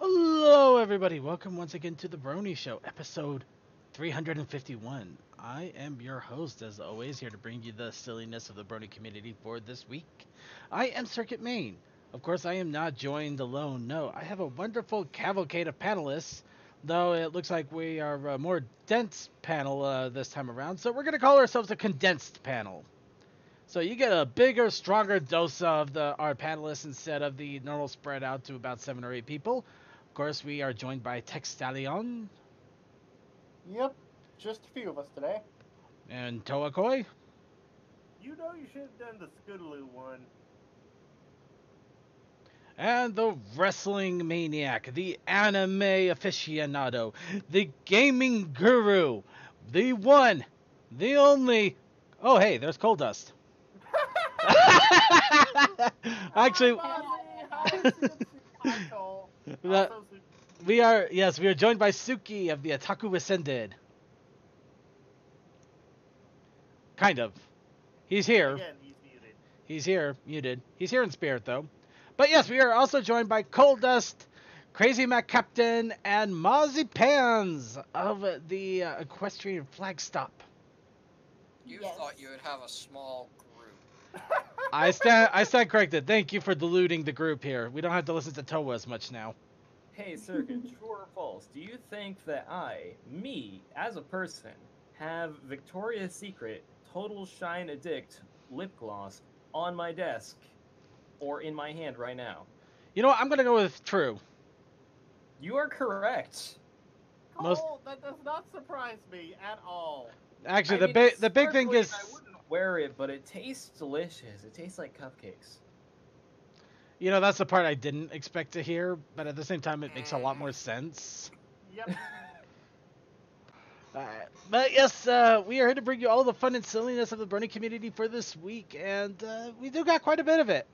Hello, everybody. Welcome once again to the Brony Show, episode 351. I am your host, as always, here to bring you the silliness of the Brony community for this week. I am Circuit Main. Of course, I am not joined alone. No, I have a wonderful cavalcade of panelists, though it looks like we are a more dense panel this time around, so we're going to call ourselves a condensed panel. So you get a bigger, stronger dose of our panelists instead of the normal spread out to about 7 or 8 people. Of course, we are joined by Textalion. Yep, just a few of us today. And Toakoi. You know you should have done the Scootaloo one. And the wrestling maniac, the anime aficionado, the gaming guru, the one, the only. Oh, hey, there's Coal Dust. Actually, we are joined by Suki of the Otaku Ascended. Kind of. He's here. Again, he's muted. He's here, muted. He's here in spirit, though. But yes, we are also joined by Coal Dust, Crazy Mac Captain, and Mozzie Pans of the Equestrian Flagstop. You thought you would have a small group. I stand corrected. Thank you for diluting the group here. We don't have to listen to Towa as much now. Hey, Circuit, true or false? Do you think that me, as a person, have Victoria's Secret Total Shine Addict lip gloss on my desk or in my hand right now? You know what? I'm going to go with true. You are correct. That does not surprise me at all. Actually, the big thing is, I wouldn't wear it, but it tastes delicious. It tastes like cupcakes. you know, that's the part I didn't expect to hear, but at the same time, it makes a lot more sense. Yep. But yes, we are here to bring you all the fun and silliness of the Brony community for this week, and we do got quite a bit of it.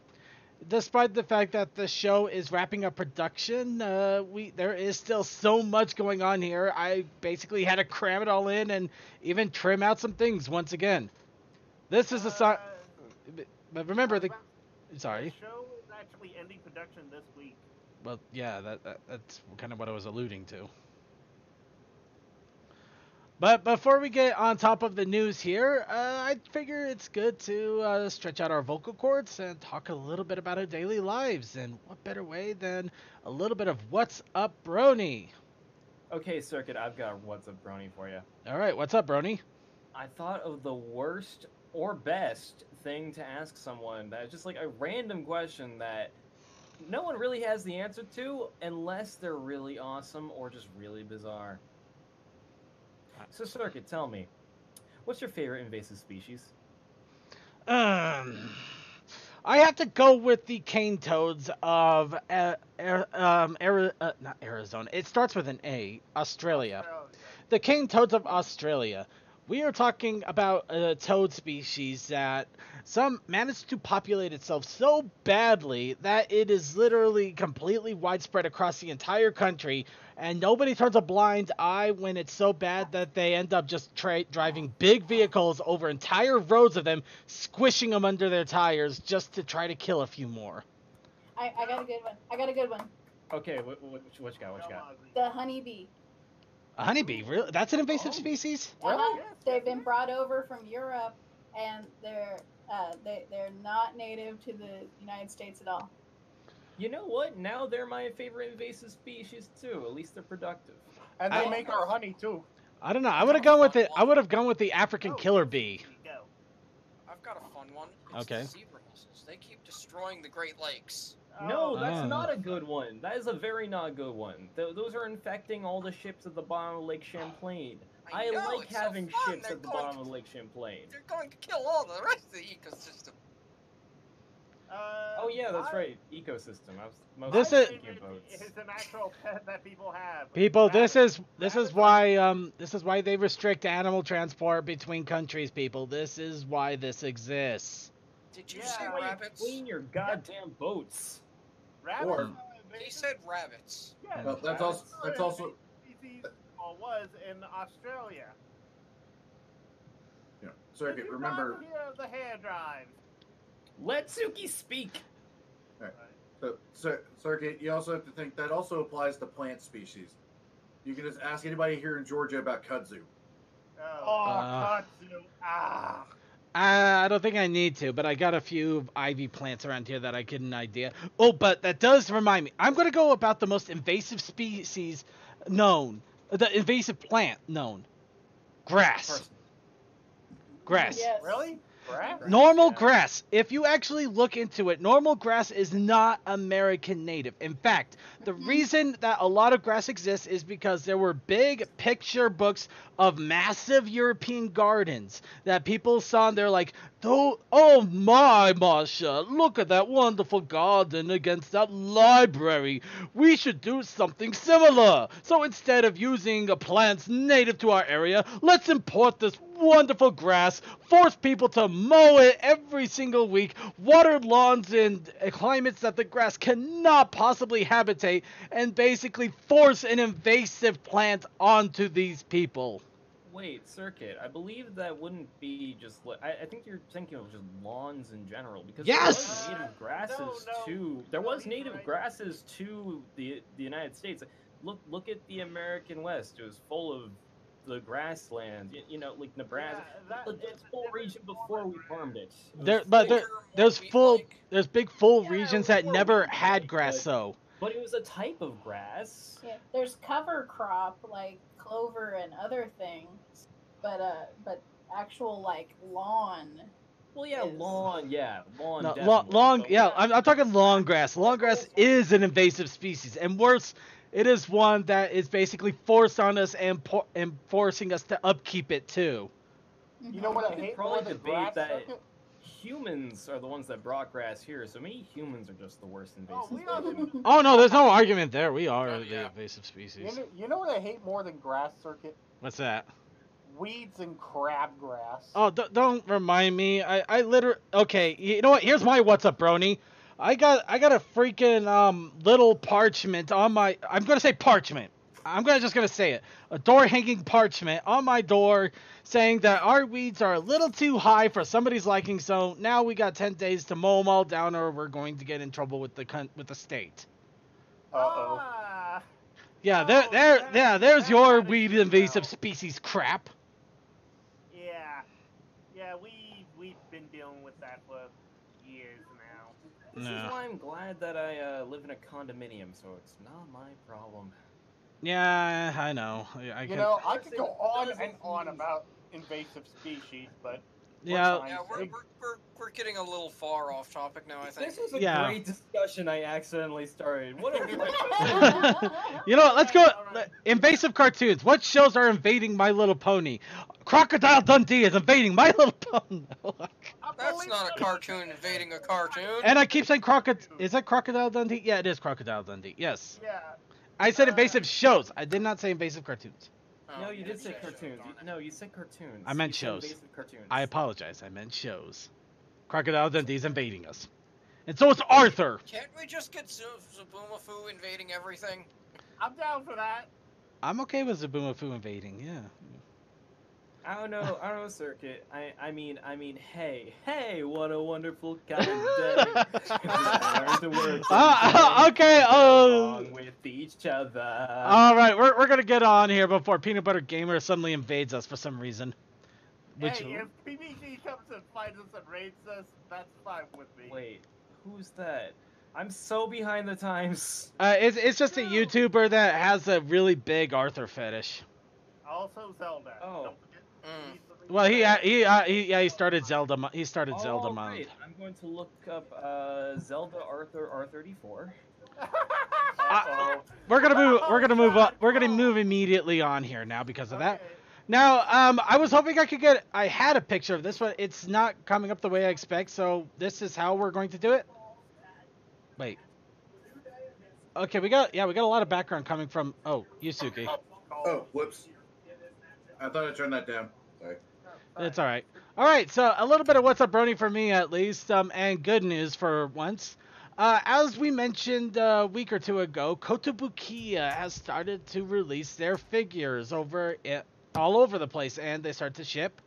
Despite the fact that the show is wrapping up production, there is still so much going on here. I basically had to cram it all in and even trim out some things once again. This is a song. But remember, sorry. The show is actually ending production this week. Well, yeah, that's kind of what I was alluding to. But before we get on top of the news here, I figure it's good to stretch out our vocal cords and talk a little bit about our daily lives. And what better way than a little bit of What's Up, Brony? Okay, Circuit, I've got What's Up, Brony, for you. All right, what's up, Brony? I thought of the worst or best thing to ask someone that's just like a random question that no one really has the answer to unless they're really awesome or just really bizarre. So, Circuit, tell me, what's your favorite invasive species? I have to go with the cane toads of not Arizona. It starts with an A. Australia. The cane toads of Australia. We are talking about a toad species that some managed to populate itself so badly that it is literally completely widespread across the entire country, and nobody turns a blind eye when it's so bad that they end up just driving big vehicles over entire roads of them, squishing them under their tires just to try to kill a few more. I got a good one. Okay, what you got? The honeybee. A honeybee? Really? That's an invasive species? Really? They've been brought over from Europe, and they're not native to the United States at all. You know what? Now they're my favorite invasive species too. At least they're productive. And they make our honey too. I don't know. I would have gone with it. I would have gone with the African killer bee. I've got a fun one. It's Okay. the zebra mussels. They keep destroying the Great Lakes. No, that's not a good one. That is a very not good one. Those are infecting all the ships at the bottom of Lake Champlain. I know, like it's so having fun. ships They're at the going bottom of Lake Champlain. They're going to kill all the rest of the ecosystem. Oh yeah, that's right. Ecosystem. I was most This I is- think thinking boats. it's an actual pet that people have. People, this Rabbits. is why they restrict animal transport between countries. People, this is why this exists. Did you Yeah. say Everybody rabbits? Clean your goddamn boats. Rabbits. Or- are He invasive- said rabbits. Yes, Well, that's rabbits also- are that's an also- invasive species, or was in Australia. Yeah. Did Circuit, you remember, not hear of the hair drive? Let Suki speak. Circuit, you also have to think that also applies to plant species. You can just ask anybody here in Georgia about kudzu. Oh, Uh. Katsu. Ah. I don't think I need to, but I got a few ivy plants around here that I get an idea. Oh, but that does remind me. I'm going to go about the most invasive species known. The invasive plant known. Grass. Grass. Yes. Really? Grass? Normal Yeah. grass. If you actually look into it, normal grass is not American native. In fact, the reason that a lot of grass exists is because there were big picture books of massive European gardens that people saw and they're like, oh my, Masha, look at that wonderful garden against that library. We should do something similar. So instead of using plants native to our area, let's import this wonderful grass, force people to mow it every single week, water lawns in climates that the grass cannot possibly habitate, and basically force an invasive plant onto these people. Wait, Circuit. I believe that wouldn't be just. I think you're thinking of just lawns in general because Yes! there was native grasses No, to. There was he's native right. grasses to the United States. Look at the American West. It was full of the grasslands. You know, like Nebraska. Yeah, It's full region before we farmed it. It was There's Wheat-like. there's big full Yeah, regions it was that more never wheat-like, had grass but- though. But it was a type of grass. Yeah, there's cover crop like clover and other things, but actual like lawn. Well, yeah, Is- lawn. Yeah, lawn. No, definitely, long, but yeah, we're- I'm talking long grass. Long grass is an invasive species, and worse, it is one that is basically forced on us and forcing us to upkeep it too. You know what I We could hate probably more than debate grass, that Circuit? humans are the ones that brought grass here, so maybe humans are just the worst invasive. Oh, we are the Oh no, there's no argument there. We are Oh, the yeah. invasive species. You know what I hate more than grass, Circuit? What's that? Weeds and crabgrass. Oh, don't remind me. I literally. Okay, you know what? Here's my what's up, Brony. I got a freaking little parchment on my. I'm gonna say parchment. I'm just gonna say it. A door hanging parchment on my door saying that our weeds are a little too high for somebody's liking. So now we got 10 days to mow them all down, or we're going to get in trouble with the state. Uh-oh. Ah. Yeah, Oh, there's that your is weed true, invasive though. species crap. Yeah, we've been dealing with that for years now. This No. is why I'm glad that I live in a condominium, so it's not my problem. Yeah, I know. I You can. know, I could go on Doesn't and on mean- about invasive species, but Yeah. fine. Yeah, we're getting a little far off topic now, I think. This was a Yeah. great discussion I accidentally started. What a You know what? Let's go. Alright. Invasive cartoons. What shows are invading My Little Pony? Crocodile Dundee is invading My Little Pony. That's not a cartoon invading a cartoon. And I keep saying crocodile. Is that Crocodile Dundee? Yeah, it is Crocodile Dundee. Yes. Yeah. I said invasive shows. I did not say invasive cartoons. Oh, No, you did say yeah, cartoons. darn it. No, you said cartoons. I meant You said shows. invasive cartoons. I apologize. I meant shows. Crocodile Dundee's invading us. And so is Arthur. Can't we just get Zaboomafoo invading everything? I'm down for that. I'm okay with Zaboomafoo invading. Yeah. I don't know, Circuit. I mean, hey, what a wonderful kind of day. Learn to work Okay. along with each other. All right, we're gonna get on here before Peanut Butter Gamer suddenly invades us for some reason. Which Hey, if PBG comes and finds us and raids us, that's fine with me. Wait, who's that? I'm so behind the times. it's just a YouTuber that has a really big Arthur fetish. Also Zelda. Oh. Don't forget, Mm. he's the Well, reason he started Zelda. He started Oh, Zelda month. great. I'm going to look up Zelda Arthur R34. Uh-oh. We're gonna move. We're gonna move up. We're gonna move immediately on here now because of that. Okay. Now, I was hoping I could get. I had a picture of this, but it's not coming up the way I expect. So this is how we're going to do it. Wait. Okay, we got a lot of background coming from. Oh, Yusuke. Oh, whoops. I thought I turned that down. Sorry. It's all right. All right, so a little bit of what's up, Brony, for me at least, and good news for once. As we mentioned a week or two ago, Kotobukiya has started to release their figures all over the place, and they start to ship.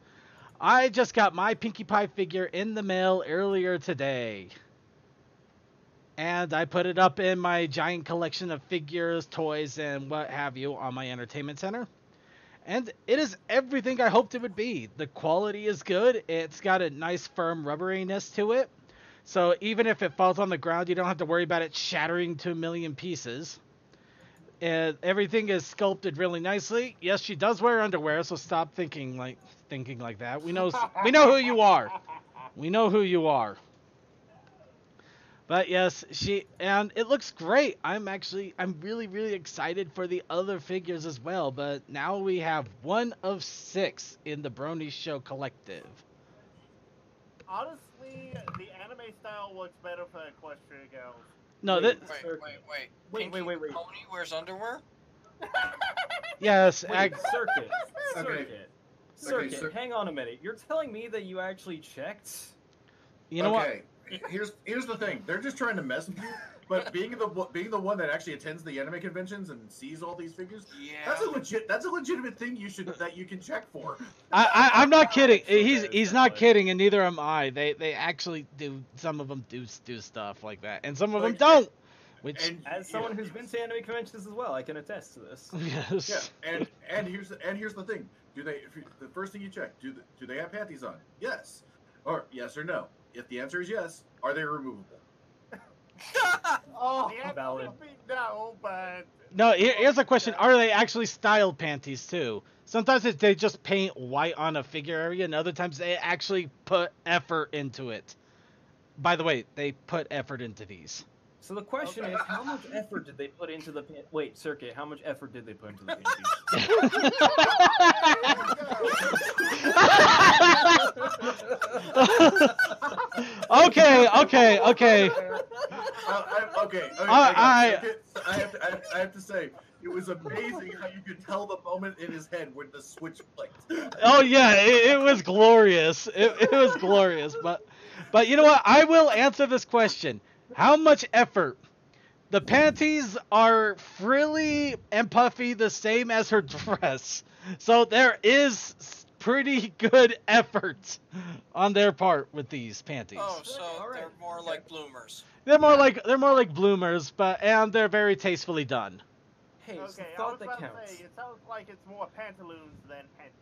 I just got my Pinkie Pie figure in the mail earlier today. And I put it up in my giant collection of figures, toys, and what have you on my entertainment center. And it is everything I hoped it would be. The quality is good. It's got a nice firm rubberiness to it. So even if it falls on the ground, you don't have to worry about it shattering to a million pieces. And everything is sculpted really nicely. Yes, she does wear underwear, so stop thinking like that. We know who you are. We know who you are. But yes, and it looks great. I'm really, really excited for the other figures as well. But now we have 1 of 6 in the Brony Show collective. Honestly, the anime style looks better for Equestria girls. No, Wait, Wait. Wait. Pony wears underwear? yes, Circuit. Hang on a minute. You're telling me that you actually checked? You know what? Okay. Here's the thing. They're just trying to mess with you. But being the one that actually attends the anime conventions and sees all these figures, that's a legitimate thing that you can check for. I'm not kidding. He's not kidding, and neither am I. They actually do. Some of them do stuff like that, and some of them don't. Which, as someone who's been to anime conventions as well, I can attest to this. Yes. Yeah, and here's the thing. The first thing you check? Do they have panties on? Yes, or yes or no. If the answer is yes, are they removable? Oh, valid. No, but no. Here's a question: are they actually styled panties too? Sometimes they just paint white on a figure area, and other times they actually put effort into it. By the way, they put effort into these. So the question is, how much effort did they put into the Wait, Circuit, how much effort did they put into the Okay. I have to say, it was amazing how you could tell the moment in his head when the switch clicked. Oh yeah, it was glorious. It was glorious. But you know what? I will answer this question. How much effort? The panties are frilly and puffy, the same as her dress. So there is pretty good effort on their part with these panties. Oh, so they're more like bloomers. They're more like bloomers, and they're very tastefully done. Hey, it's the okay, I thought was that about counts. to say, it sounds like it's more pantaloons than panties.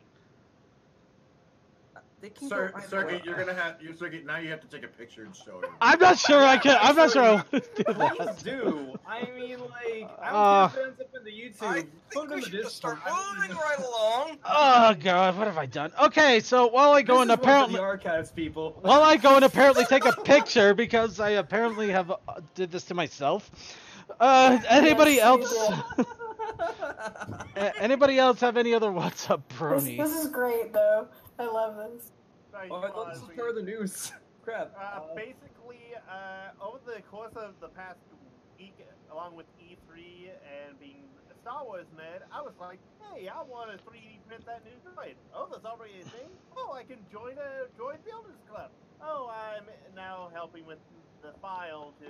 They can Sir, go either Circuit, way. you're gonna have now you have to take a picture and show it. I'm not sure I can. I'm not sure I want to do Please that. do. I mean, like, I don't care if it ends up in the YouTube. I Put think it in we the should just start Discord. moving right along. Oh god, what have I done? Okay, so while I go and This is one for apparently the archives, people. while I go and apparently take a picture because I apparently have did this to myself. Anybody Yes, else? you Anybody else have any other what's up, This Brony? is great, though. I love this. Oh, I thought this was part of the news. Crap. Basically, over the course of the past week, along with E3 and being a Star Wars nerd, I was like, hey, I want to 3D print that new droid. Oh, there's already a thing? Oh, I can join a droid builders club. Oh, I'm now helping with the file to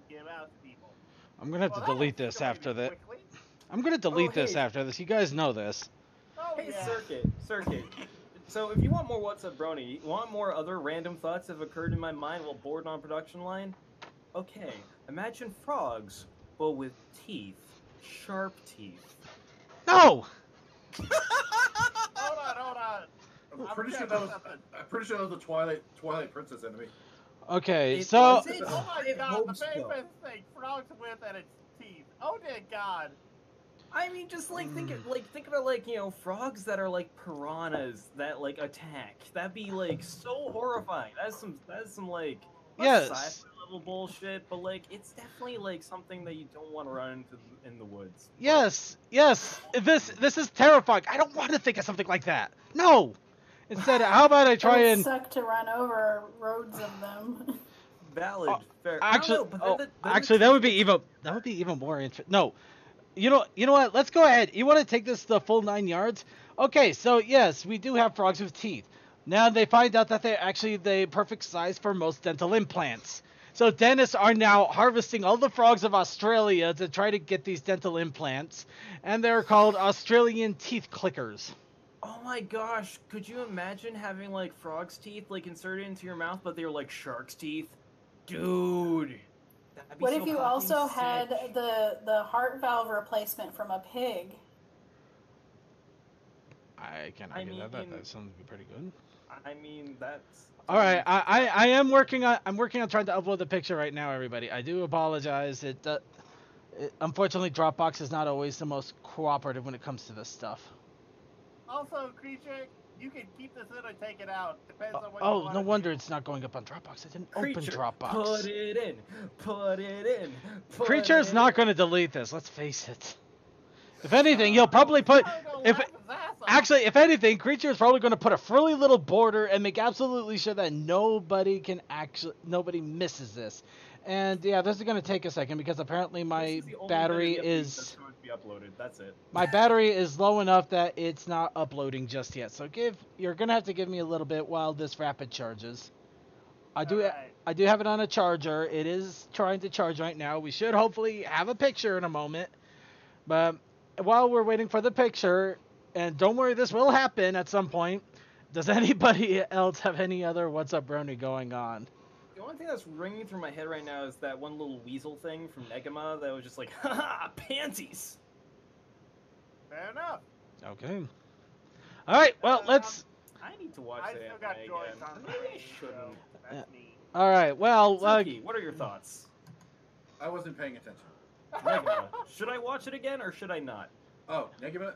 give out to people. I'm gonna have to delete this after that. Quickly. I'm gonna delete this hey. after this. You guys know this. Oh, Hey, yeah. Circuit. So if you want more What's Up Brony, you want more other random thoughts that have occurred in my mind while bored on production line? Okay, imagine frogs, but with teeth. Sharp teeth. No! Hold on. I'm pretty sure that was the Twilight Princess enemy. Okay, It so wasn't. Oh my It god, the hopes very so. first thing frogs with and its teeth. Oh dear god. I mean, just like think about like, you know, frogs that are like piranhas that like attack. That'd be like so horrifying. That's some like Yes. sci-fi level bullshit, but like it's definitely like something that you don't want to run into in the woods. yes. This is terrifying. I don't want to think of something like that. No. Instead, how about I try It would and suck to run over roads of them. valid. Fair. Actually, I don't know, but then then the actually, that would be teeth- even more interesting. No, you know what? Let's go ahead. You want to take this the full 9 yards? Okay, so yes, we do have frogs with teeth. Now they find out that they're actually the perfect size for most dental implants. So dentists are now harvesting all the frogs of Australia to try to get these dental implants, and they're called Australian teeth clickers. Oh my gosh, could you imagine having like frog's teeth like inserted into your mouth, but they're like shark's teeth? Dude. That'd be What so if you fucking also sick. had the heart valve replacement from a pig? I cannot I get that. That mean- sounds pretty good. I mean, that's. All right, I am working on trying to upload the picture right now, everybody. I do apologize. Unfortunately, Dropbox is not always the most cooperative when it comes to this stuff. Also, creature, you can keep this in or take it out. Depends on what you Oh, want no to wonder do. it's not going up on Dropbox. I didn't Creature, open Dropbox. Put it in. Put it in. Put Creature's it not in. going to delete this. Let's face it. If anything, he'll probably put. Actually, if anything, Creature is probably going to put a frilly little border and make absolutely sure that nobody misses this. And yeah, this is going to take a second because apparently my This is the only battery bit of the update is that's going to be uploaded. That's it. my battery is low enough that it's not uploading just yet. So you're going to have to give me a little bit while this rapid charges. I do have it on a charger. It is trying to charge right now. We should hopefully have a picture in a moment. But while we're waiting for the picture, and don't worry, this will happen at some point. Does anybody else have any other What's Up Brony going on? The only thing that's ringing through my head right now is that one little weasel thing from Negama that was just like, haha, panties! Fair enough. Okay. All right. Well, let's. I need to watch I that still got anime joints again. on Maybe I the shouldn't. so that's me. All right. Well, Suki, what are your thoughts? I wasn't paying attention. Negama, should I watch it again or should I not? Oh, Negima.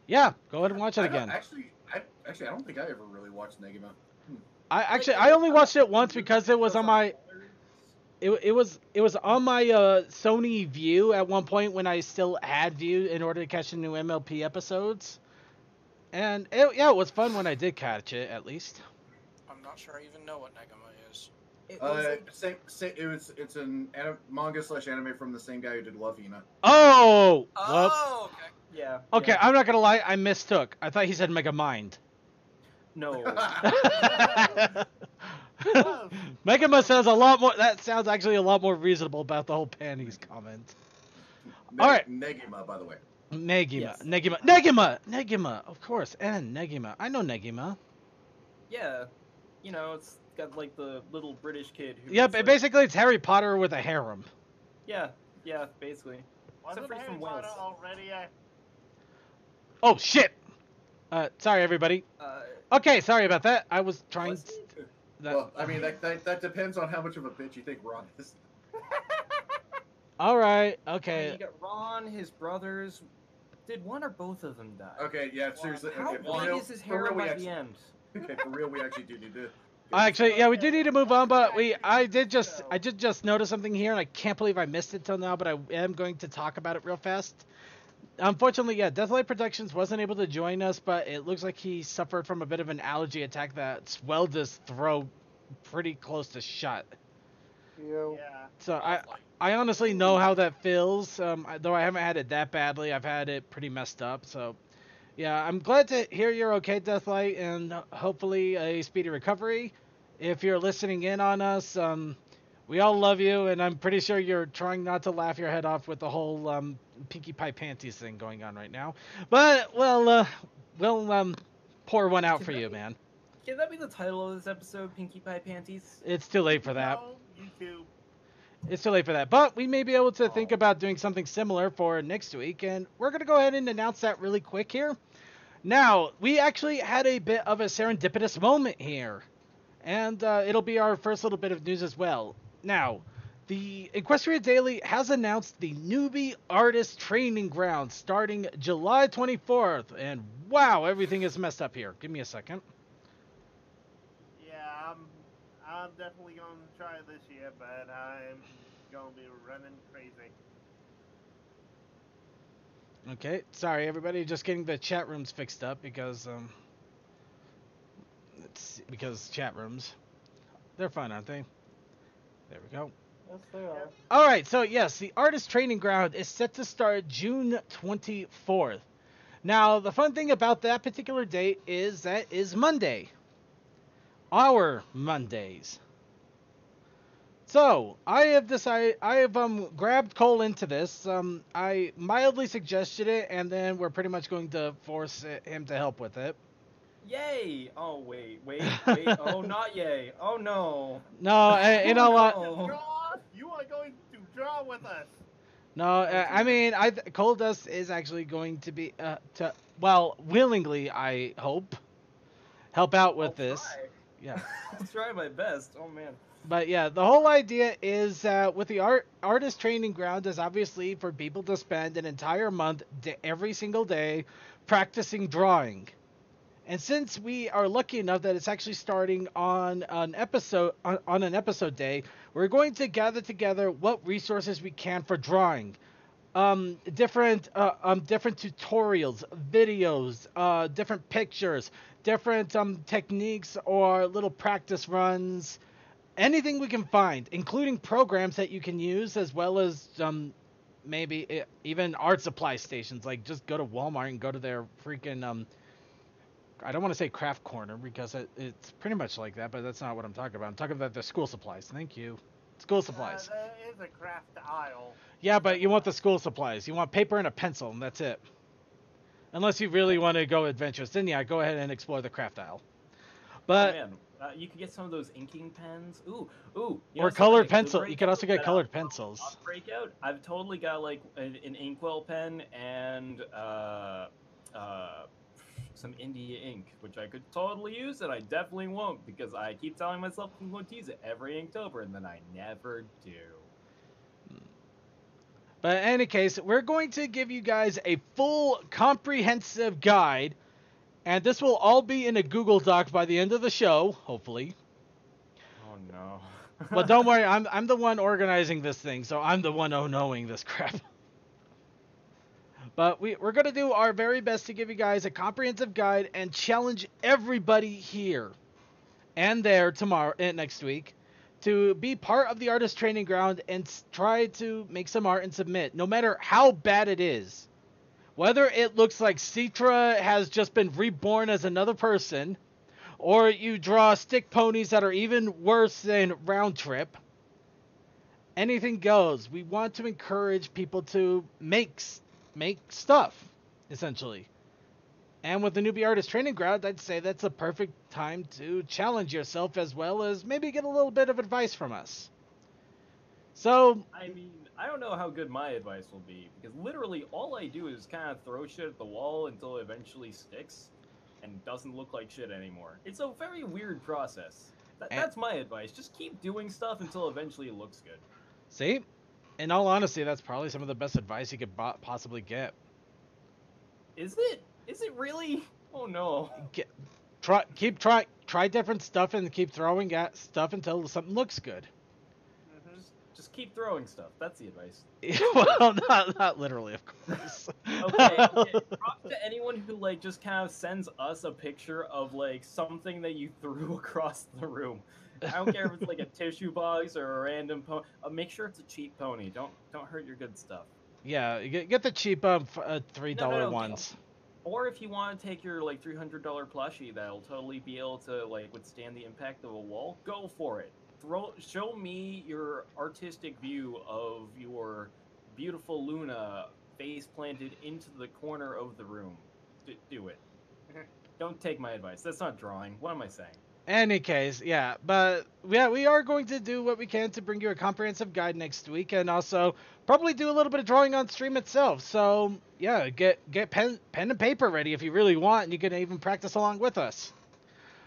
yeah. Go ahead and watch it I don't- again. Actually, I don't think I ever really watched Negima. I only watched it once because it was on my. It was on my Sony View at one point when I still had View in order to catch the new MLP episodes, and it was fun when I did catch it at least. I'm not sure I even know what Negama is. It was like- It's an manga / anime from the same guy who did Love Hina. Oh, whoops. Oh, okay. yeah. Okay, yeah. I'm not gonna lie, I mistook. I thought he said Mega Mind. No. Megama sounds a lot more. That sounds actually a lot more reasonable about the whole panties comment. All right. Negima, by the way. Negima, Yes. Negima, of course, and Negima. I know Negima. Yeah. You know, it's got like the little British kid who. Yeah, but basically it's Harry Potter with a harem. Yeah, basically. Wasn't Except for he's Harry from Wales. Potter already? Oh shit! Sorry everybody. Okay, sorry about that. I was trying. Was Well, I mean, that depends on how much of a bitch you think Ron is. All right. You Okay. got Ron, his brothers. Did one or both of them die? Okay, yeah, seriously. How Okay, for big real, is his for hair real, we by actually, the end? okay, for real, we actually do need to. Actually, yeah, we do need to move on, but I did just notice something here, and I can't believe I missed it till now, but I am going to talk about it real fast. Unfortunately, yeah, Deathlight Productions wasn't able to join us, but it looks like he suffered from a bit of an allergy attack that swelled his throat pretty close to shut. Yeah. So I honestly know how that feels. Though I haven't had it that badly, I've had it pretty messed up. So, yeah, I'm glad to hear you're okay, Deathlight, and hopefully a speedy recovery. If you're listening in on us, we all love you, and I'm pretty sure you're trying not to laugh your head off with the whole Pinkie Pie Panties thing going on right now. But we'll pour one out for you, man. Can that be the title of this episode, Pinkie Pie Panties? It's too late for that. No, YouTube. It's too late for that. But we may be able to think about doing something similar for next week, and we're going to go ahead and announce that really quick here. Now, we actually had a bit of a serendipitous moment here, and it'll be our first little bit of news as well. Now, the Equestria Daily has announced the Newbie Artist Training Ground starting July 24th, and wow, everything is messed up here. Give me a second. Yeah, I'm definitely gonna try this year, but I'm gonna be running crazy. Okay, sorry everybody, just getting the chat rooms fixed up because chat rooms, they're fun, aren't they? There we go. Yes, they are. All right, so yes, the artist training ground is set to start June 24th. Now, the fun thing about that particular date is that is Monday. Our Mondays. So, I have grabbed Cole into this. I mildly suggested it, and then we're pretty much going to force him to help with it. Yay! Oh, wait. Oh, not yay. Oh, no. No, you know what? Draw? You are going to draw with us. No, I mean, Cole Dust is actually going to be, willingly, I hope, help out with I'll this. try. Yeah. I'll try my best. Oh, man. But yeah, the whole idea is with the artist training ground is obviously for people to spend an entire month every single day practicing drawing. And since we are lucky enough that it's actually starting on an episode day, we're going to gather together what resources we can for drawing. Different tutorials, videos, different pictures, different techniques or little practice runs. Anything we can find, including programs that you can use, as well as maybe even art supply stations. Like, just go to Walmart and go to their freaking I don't want to say craft corner because it's pretty much like that, but that's not what I'm talking about. I'm talking about the school supplies. Thank you. School supplies. There is a craft aisle. Yeah, but you want the school supplies. You want paper and a pencil, and that's it. Unless you really want to go adventurous, then yeah, go ahead and explore the craft aisle. But Oh, man. You could get some of those inking pens. Ooh. You or know colored something? pencil. You could also get That colored I'll pencils. break out. I've totally got like an inkwell pen and some India ink, which I could totally use, and I definitely won't because I keep telling myself I'm going to use it every Inktober, and then I never do. But in any case, we're going to give you guys a full comprehensive guide, and this will all be in a Google Doc by the end of the show, hopefully. Oh no. But don't worry, I'm the one organizing this thing, so I'm the one knowing this crap. But we're going to do our very best to give you guys a comprehensive guide and challenge everybody here and there next week to be part of the artist training ground and try to make some art and submit, no matter how bad it is. Whether it looks like Citra has just been reborn as another person, or you draw stick ponies that are even worse than Round Trip. Anything goes. We want to encourage people to make stuff, essentially. And with the newbie artist training ground, I'd say that's a perfect time to challenge yourself as well as maybe get a little bit of advice from us. So, I mean, I don't know how good my advice will be, because literally all I do is kind of throw shit at the wall until it eventually sticks and doesn't look like shit anymore. It's a very weird process. That's my advice. Just keep doing stuff until eventually it looks good. see? In all honesty, that's probably some of the best advice you could possibly get. Is it? Is it really? Oh no. Try different stuff and keep throwing at stuff until something looks good. Just keep throwing stuff. That's the advice. Well, not literally, of course. Okay. Props to anyone who like just kind of sends us a picture of like something that you threw across the room. I don't care if it's like a tissue box or a random pony. Make sure it's a cheap pony. Don't hurt your good stuff. Yeah, get the cheap $3 ones. Or if you want to take your like $300 plushie that'll totally be able to like withstand the impact of a wall, go for it. Show me your artistic view of your beautiful Luna face planted into the corner of the room. Do it. Don't take my advice. That's not drawing. What am I saying? Any case, yeah, but yeah, we are going to do what we can to bring you a comprehensive guide next week, and also probably do a little bit of drawing on stream itself. So yeah, get pen and paper ready if you really want, and you can even practice along with us.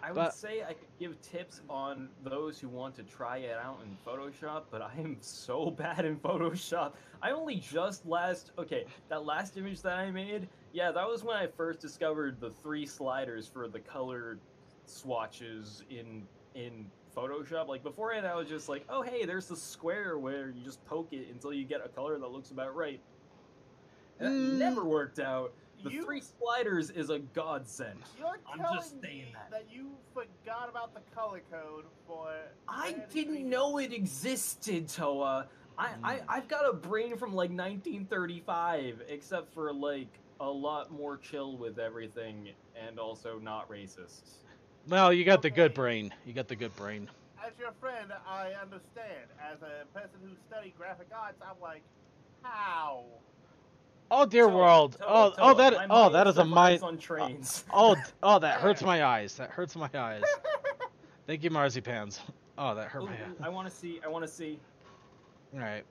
I would say I could give tips on those who want to try it out in Photoshop, but I am so bad in Photoshop. I only just that last image that I made, yeah, that was when I first discovered the 3 sliders for the color swatches in Photoshop. Like beforehand I was just like, oh hey, there's the square where you just poke it until you get a color that looks about right. That never worked out. The 3 sliders is a godsend. You're I'm telling just saying me that. you forgot about the color code for. I red, didn't green, know it existed, Toa. I've got a brain from like 1935, except for like a lot more chill with everything and also not racist. Well, you got the good Okay. brain. You got the good brain. As your friend, I understand. As a person who studied graphic arts, I'm like, how? Oh dear Toa, world. Toa, Oh Toa. My that mind is a survives mind. on trains. That hurts my eyes. That hurts my eyes. Thank you, Marzipans. Oh, that hurt Ooh, my ooh, eyes. I want to see. All right.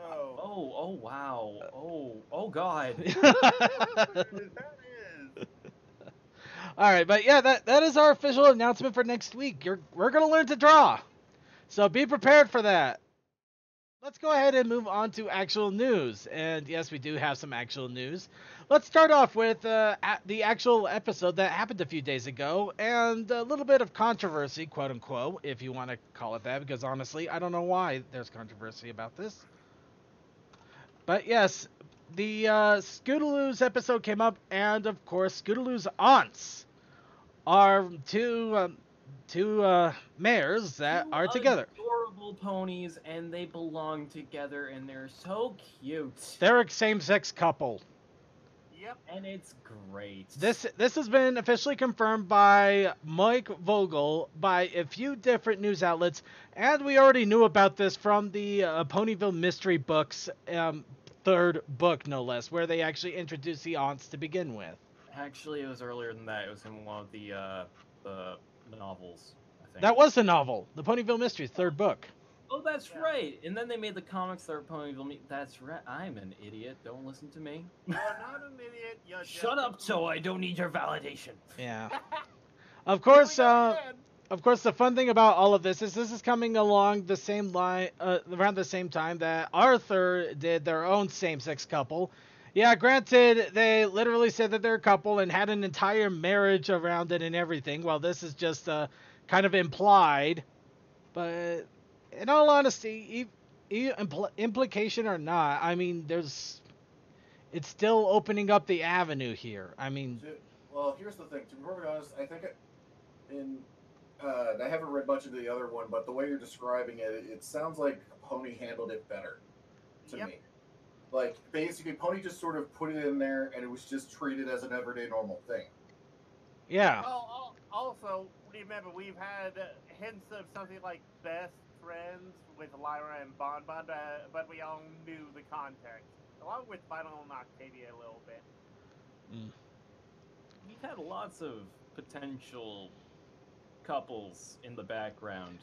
Oh. Oh, wow. Oh, God. That is. All right, but yeah, that is our official announcement for next week. We're gonna learn to draw, so be prepared for that. Let's go ahead and move on to actual news. And yes, we do have some actual news. Let's start off with the actual episode that happened a few days ago, and a little bit of controversy, quote unquote, if you want to call it that, because honestly, I don't know why there's controversy about this. But yes, the Scootaloo's episode came up, and of course, Scootaloo's aunts are two mares that are together. Adorable ponies, and they belong together, and they're so cute. They're a same-sex couple. Yep. And it's great. This has been officially confirmed by Mike Vogel by a few different news outlets, and we already knew about this from the Ponyville Mystery Books, third book no less, where they actually introduced the aunts to begin with. Actually, it was earlier than that. It was in one of the novels, I think. That was the novel, the Ponyville Mysteries, third book. Oh, that's right. And then they made the comics that are Ponyville. That's right. I'm an idiot. Don't listen to me. You're not an idiot. You're Shut up, Toa. I don't need your validation. Yeah. Of course, the fun thing about all of this is coming along the same line, around the same time that Arthur did their own same-sex couple. Yeah, granted, they literally said that they're a couple and had an entire marriage around it and everything, while this is just kind of implied. But in all honesty, implication or not, I mean, it's still opening up the avenue here. I mean... Well, here's the thing. To be perfectly honest, I think I haven't read much of the other one, but the way you're describing it, it sounds like Pony handled it better to me. Like, basically, Pony just sort of put it in there, and it was just treated as an everyday normal thing. Yeah. Well, also, remember, we've had hints of something like best friends with Lyra and Bonbon, but we all knew the context. Along with Final and Octavia a little bit. We've had lots of potential couples in the background,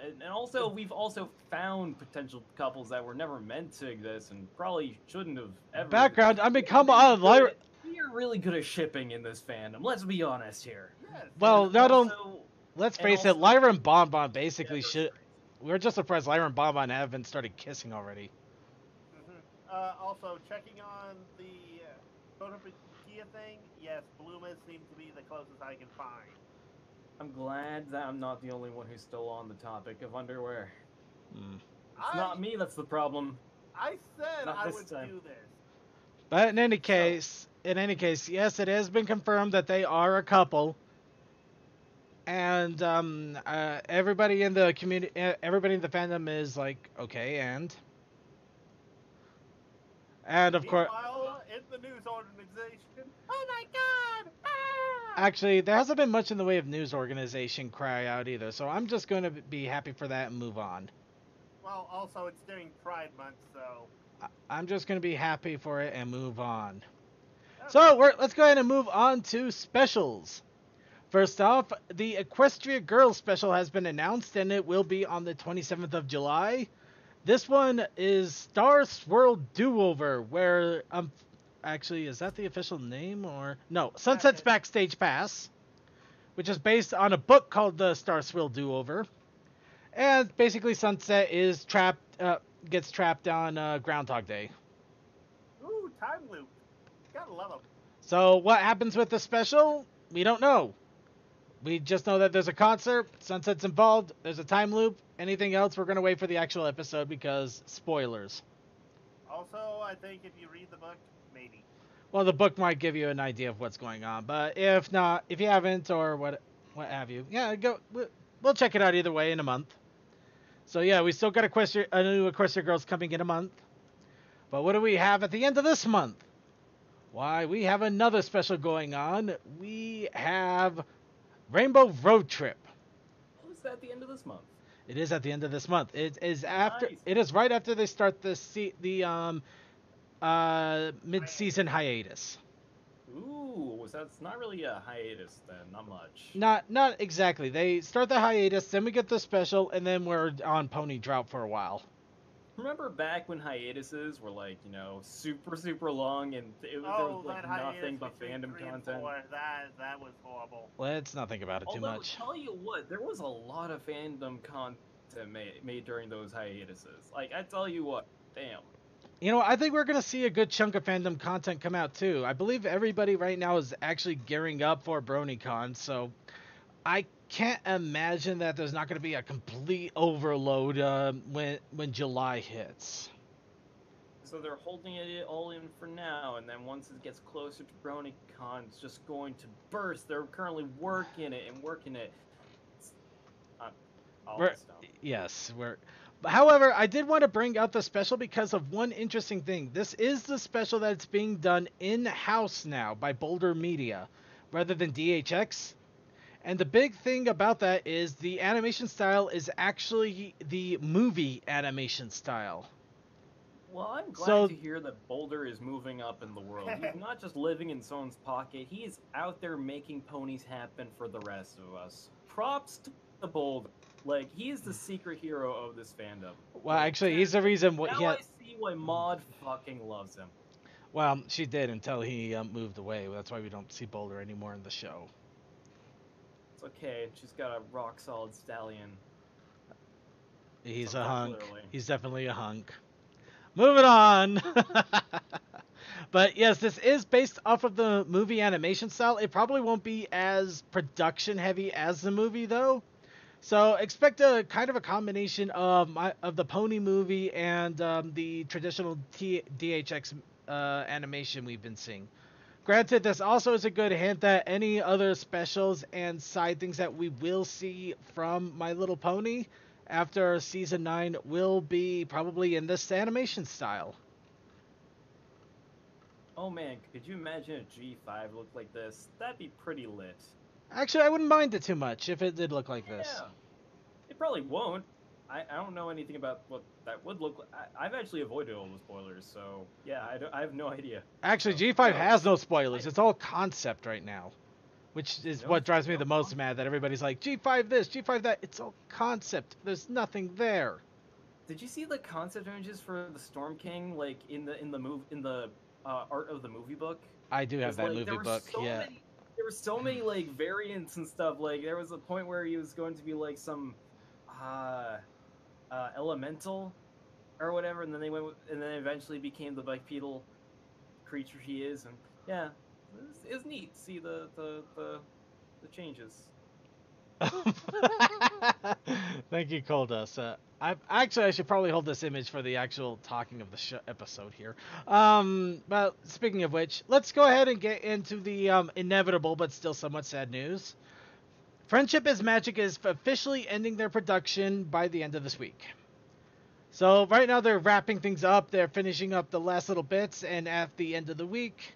and also we've also found potential couples that were never meant to exist and probably shouldn't have ever. Background. I mean, come on, Lyra. We are really good at shipping in this fandom. Let's be honest here. Yes. Well, let's face also, it, Lyra and Bonbon basically should. We're just surprised Lyra and Bonbon haven't started kissing already. Also, checking on the photopedia thing, yes, Bloomis seems to be the closest I can find. I'm glad that I'm not the only one who's still on the topic of underwear. It's not me that's the problem. I said Not I this would time. do this. But in any case, yes, it has been confirmed that they are a couple. And everybody in the community, everybody in the fandom is like, okay, and of course, Meanwhile, in the news organization, oh my god! Ah! actually, there hasn't been much in the way of news organization cry out either. So I'm just going to be happy for that and move on. Well, also it's during Pride Month, so I'm just going to be happy for it and move on. So let's go ahead and move on to specials. First off, the Equestria Girls special has been announced, and it will be on the 27th of July. This one is Star Swirl Do-Over, where, actually, is that the official name, or? No, Sunset's Backstage Pass, which is based on a book called The Star Swirl Do-Over. And basically, Sunset is gets trapped on Groundhog Day. ooh, time loop. Gotta love them. So what happens with the special? We don't know. We just know that there's a concert, Sunset's involved, there's a time loop. Anything else, we're going to wait for the actual episode because spoilers. Also, I think if you read the book, maybe. Well, the book might give you an idea of what's going on, but if not, if you haven't or what have you, yeah, go. We'll check it out either way in a month. So yeah, we still got a new Equestria Girls coming in a month. But what do we have at the end of this month? Why, we have another special going on. We have Rainbow Road Trip. Oh, is that at the end of this month? It is at the end of this month. It is after. Nice. It is right after they start the mid-season hiatus. Ooh, so that's not really a hiatus then, not much. Not exactly. They start the hiatus, then we get the special, and then we're on pony drought for a while. Remember back when hiatuses were like, you know, super long and there was like nothing but fandom content? That was horrible. Let's not think about it too Although, much. tell you what, there was a lot of fandom content made during those hiatuses. Like, I tell you what, damn. You know, I think we're going to see a good chunk of fandom content come out too. I believe everybody right now is actually gearing up for BronyCon, so I can't imagine that there's not going to be a complete overload when July hits. So they're holding it all in for now, and then once it gets closer to BronyCon, it's just going to burst. They're currently working it. Yes, we're. However, I did want to bring out the special because of one interesting thing. This is the special that's being done in-house now by Boulder Media, rather than DHX. And the big thing about that is the animation style is actually the movie animation style. Well, I'm glad to hear that Boulder is moving up in the world. He's not just living in someone's pocket. He's out there making ponies happen for the rest of us. Props to Boulder. Like, he's the secret hero of this fandom. Well, actually, he's the reason I see why Maud fucking loves him. Well, she did until he moved away. That's why we don't see Boulder anymore in the show. It's okay. She's got a rock-solid stallion. He's a hunk. Clearly. He's definitely a hunk. Moving on. But yes, this is based off of the movie animation style. It probably won't be as production heavy as the movie, though. So expect a kind of a combination of the pony movie and the traditional DHX animation we've been seeing. Granted, this also is a good hint that any other specials and side things that we will see from My Little Pony after Season 9 will be probably in this animation style. Oh man, could you imagine a G5 looked like this? That'd be pretty lit. Actually, I wouldn't mind it too much if it did look like this. Yeah, it probably won't. I don't know anything about what that would look like. I've actually avoided all the spoilers, so yeah, I have no idea. Actually, G5 has no spoilers. It's all concept right now, which is what drives me the most mad, that everybody's like, G5 this, G5 that. It's all concept. There's nothing there. Did you see the concept images for the Storm King, like in the Art of the Movie book? I do have that movie book, yeah. There were so many like variants and stuff. Like there was a point where he was going to be like some elemental or whatever, and then and then eventually became the bipedal creature he is. And yeah, it was neat to see the changes. Thank you, Coldus. I should probably hold this image for the actual talking of the episode here. But speaking of which, let's go ahead and get into the inevitable but still somewhat sad news. Friendship is Magic is officially ending their production by the end of this week. So right now they're wrapping things up. They're finishing up the last little bits, and at the end of the week,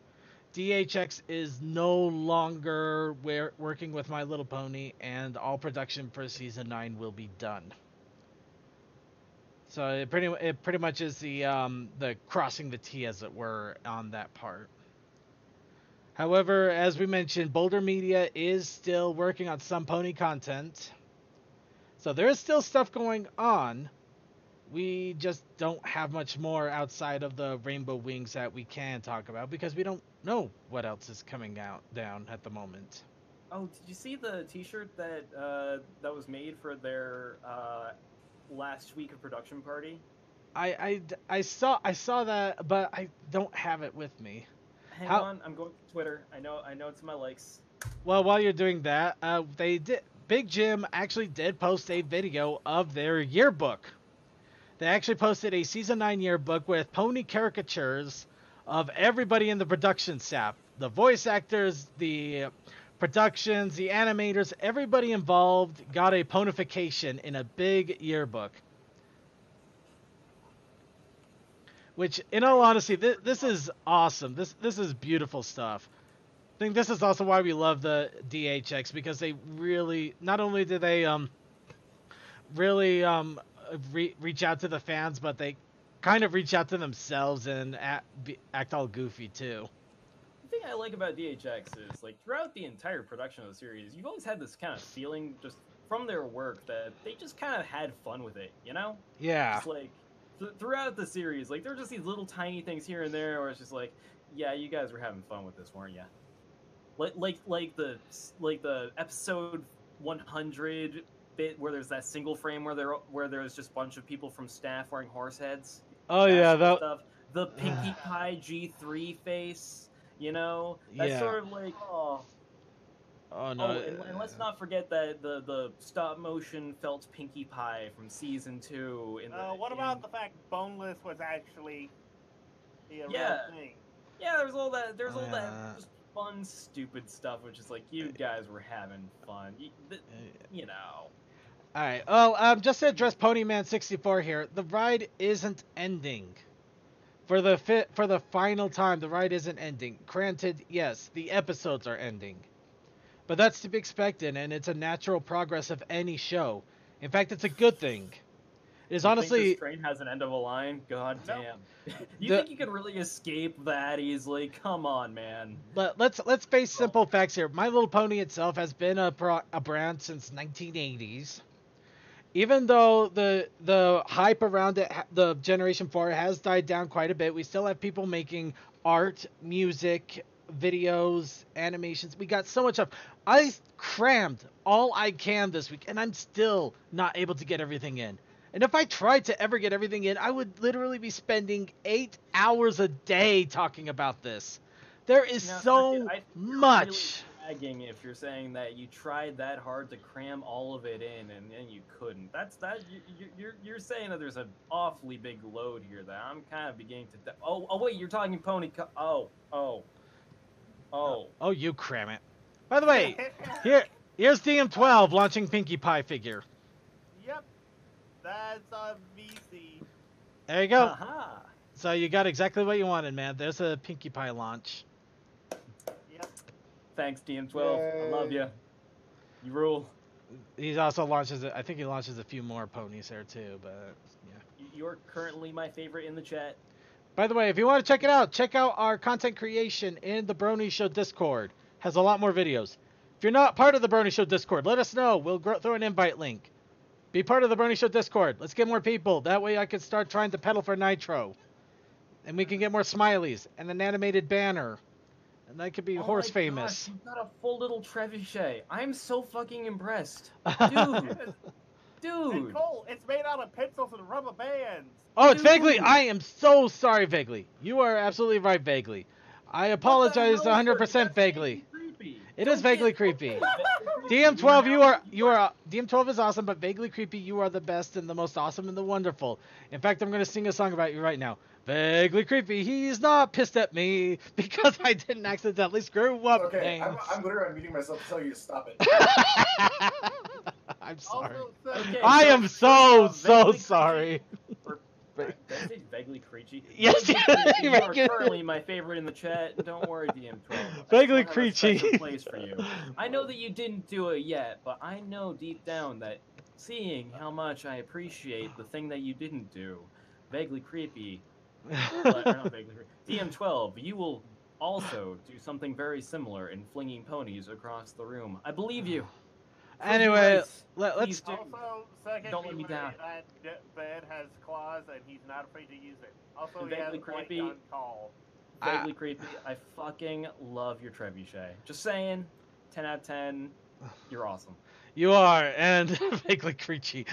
DHX is no longer working with My Little Pony, and all production for Season 9 will be done. So it pretty much is the crossing the T, as it were, on that part. However, as we mentioned, Boulder Media is still working on some pony content. So there is still stuff going on. We just don't have much more outside of the Rainbow Wings that we can talk about, because we don't know what else is coming down at the moment. Oh, did you see the T-shirt that was made for their last week of production party? I saw that, but I don't have it with me. Hang on, I'm going to Twitter. I know it's my likes. Well, while you're doing that, Big Jim actually did post a video of their yearbook. They actually posted a Season 9 yearbook with pony caricatures of everybody in the production staff. The voice actors, the productions, the animators, everybody involved got a ponification in a big yearbook. Which, in all honesty, this is awesome. This is beautiful stuff. I think this is also why we love the DHX, because they really, not only do they really reach out to the fans, but they kind of reach out to themselves and act all goofy too. The thing I like about DHX is, like, throughout the entire production of the series, you've always had this kind of feeling just from their work that they just kind of had fun with it, you know? Yeah. Just like throughout the series, like, there are just these little tiny things here and there where it's just like, yeah, you guys were having fun with this, weren't you? Like the episode 100 bit where there's that single frame where there's just a bunch of people from staff wearing horse heads. Oh yeah, that stuff. The Pinkie Pie G3 face, you know, that's sort of like Oh no! And let's not forget that the stop motion felt Pinkie Pie from season 2. What about the fact Boneless was actually the real thing? Yeah, there's all that. There's all that just fun, stupid stuff, which is like, you guys were having fun. You know. All right. Well, just to address Ponyman64 here, the ride isn't ending. For the final time, the ride isn't ending. Granted, yes, the episodes are ending. But that's to be expected, and it's a natural progress of any show. In fact, it's a good thing. It is honestly. Think this train has an end of a line? God damn. You think you could really escape that easily? Come on, man. But let's face simple facts here. My Little Pony itself has been a brand since 1980s. Even though the hype around it, the Generation 4 has died down quite a bit, we still have people making art, music, videos, animations. We got so much stuff. I crammed all I can this week, and I'm still not able to get everything in. And if I tried to ever get everything in, I would literally be spending 8 hours a day talking about this. There is so much. Really if you're saying that you tried that hard to cram all of it in and you couldn't. You're saying that there's an awfully big load here that I'm kind of beginning to. Oh wait, you're talking Pony. Oh, you cram it. By the way, here's DM12 launching Pinkie Pie figure. Yep, that's on VC. There you go. Uh-huh. So you got exactly what you wanted, man. There's a Pinkie Pie launch. Yep. Thanks, DM12. Yay. I love you. You rule. He also launches. I think he launches a few more ponies there too. But yeah. You're currently my favorite in the chat. By the way, if you want to check it out, check out our content creation in the Brony Show Discord. Has a lot more videos. If you're not part of the Brony Show Discord, let us know. We'll throw an invite link. Be part of the Brony Show Discord. Let's get more people. That way I can start trying to pedal for Nitro. And we can get more smileys and an animated banner. And that could be horse famous. Gosh, you've got a full little trebuchet. I'm so fucking impressed. Dude. And Cole, it's made out of pencils and rubber bands. Oh, it's Vaguely. I am so sorry, Vaguely. You are absolutely right, Vaguely. I apologize 100% Vaguely. It is vaguely creepy. DM12, you are DM12 is awesome, but vaguely creepy. You are the best and the most awesome and the wonderful. In fact, I'm gonna sing a song about you right now. Vaguely creepy. He's not pissed at me because I didn't accidentally screw up. Okay, I'm literally unmuting myself to tell you to stop it. I'm sorry. Okay, I am so sorry. Did I say vaguely creepy? Yes, you are currently my favorite in the chat. Don't worry, DM12. Vaguely creepy. Place for you. I know that you didn't do it yet, but I know deep down that seeing how much I appreciate the thing that you didn't do, vaguely creepy. Not vaguely creepy. DM12, you will also do something very similar in flinging ponies across the room. I believe you. Anyway, let's do. Also, second, don't let me down. That bed has claws, and he's not afraid to use it. Also, vaguely he has creepy. On call. Vaguely creepy. I fucking love your trebuchet. Just saying, 10 out of 10. You're awesome. You are, and vaguely creepy.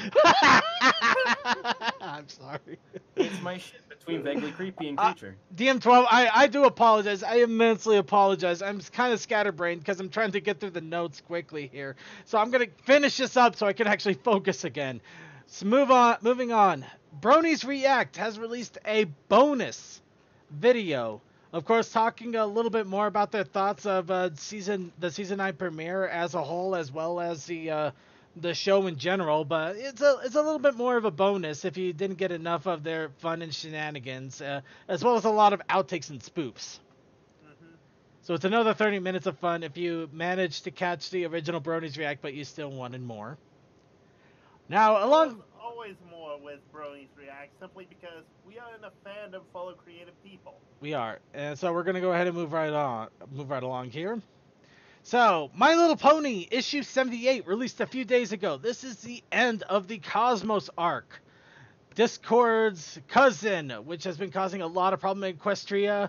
I'm sorry. It's my shit between vaguely creepy and creature. DM12, I do apologize. I immensely apologize. I'm kind of scatterbrained because I'm trying to get through the notes quickly here. So I'm going to finish this up so I can actually focus again. So moving on. Brony's React has released a bonus video Of course, talking a little bit more about their thoughts of the season 9 premiere as a whole, as well as the show in general. But it's a little bit more of a bonus if you didn't get enough of their fun and shenanigans, as well as a lot of outtakes and spoofs. Mm-hmm. So it's another 30 minutes of fun if you managed to catch the original Brony's React, but you still wanted more. Now, along... There's always more with Brony's React, simply because we are in a fandom full of creative people. We are. And so we're going to go ahead and move right along here. So, My Little Pony, issue 78, released a few days ago. This is the end of the Cosmos arc. Discord's cousin, which has been causing a lot of problem in Equestria.